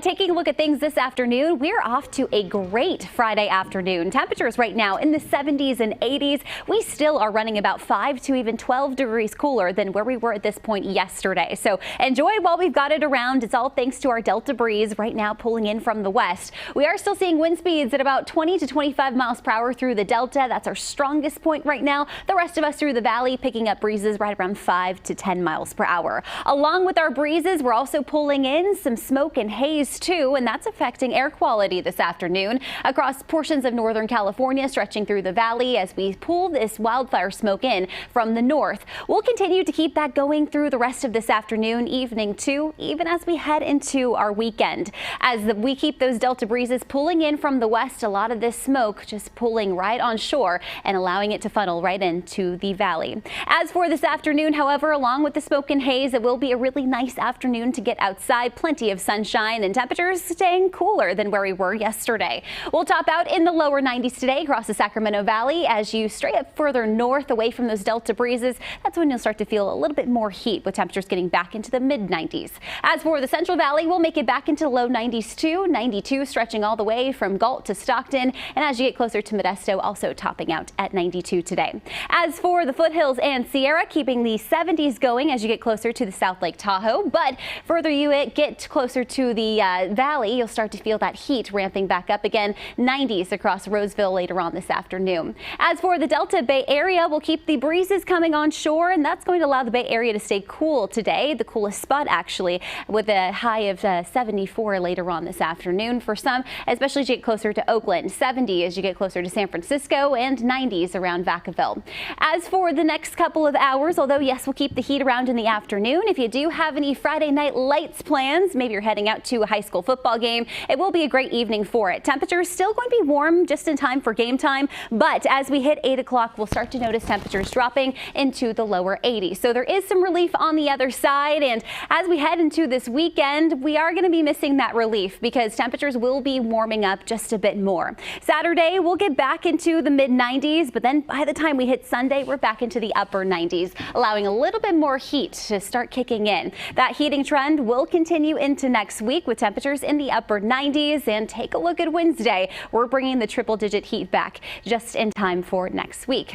But taking a look at things this afternoon, we're off to a great Friday afternoon. Temperatures right now in the 70s and 80s. We still are running about 5 to even 12 degrees cooler than where we were at this point yesterday. So enjoy while we've got it around. It's all thanks to our Delta breeze right now pulling in from the west. We are still seeing wind speeds at about 20 to 25 miles per hour through the Delta. That's our strongest point right now. The rest of us through the valley picking up breezes right around 5 to 10 miles per hour. Along with our breezes, we're also pulling in some smoke and haze too, and that's affecting air quality this afternoon across portions of Northern California, stretching through the valley as we pull this wildfire smoke in from the north. We'll continue to keep that going through the rest of this afternoon, evening too, even as we head into our weekend. As we keep those Delta breezes pulling in from the west, a lot of this smoke just pulling right on shore and allowing it to funnel right into the valley. As for this afternoon, however, along with the smoke and haze, it will be a really nice afternoon to get outside. Plenty of sunshine and temperatures staying cooler than where we were yesterday. We'll top out in the lower 90s today across the Sacramento Valley. As you stray up further north away from those Delta breezes, that's when you'll start to feel a little bit more heat, with temperatures getting back into the mid 90s. As for the Central Valley, we'll make it back into the low 90s too. 92 stretching all the way from Galt to Stockton, and as you get closer to Modesto, also topping out at 92 today. As for the foothills and Sierra, keeping the 70s going as you get closer to the South Lake Tahoe, but further you get closer to the valley, you'll start to feel that heat ramping back up again. 90s across Roseville later on this afternoon. As for the Delta Bay Area, we'll keep the breezes coming on shore, and that's going to allow the Bay Area to stay cool today. The coolest spot actually, with a high of 74 later on this afternoon for some, especially as you get closer to Oakland. 70 as you get closer to San Francisco, and 90s around Vacaville. As for the next couple of hours, although yes, we'll keep the heat around in the afternoon. If you do have any Friday night lights plans, maybe you're heading out to a high school football game, it will be a great evening for it. Temperatures still going to be warm just in time for game time, but as we hit 8 o'clock, we'll start to notice temperatures dropping into the lower 80s. So there is some relief on the other side, and as we head into this weekend, we are going to be missing that relief because temperatures will be warming up just a bit more. Saturday, we'll get back into the mid 90s, but then by the time we hit Sunday, we're back into the upper 90s, allowing a little bit more heat to start kicking in. That heating trend will continue into next week with temperatures in the upper 90s, and take a look at Wednesday. We're bringing the triple-digit heat back just in time for next week.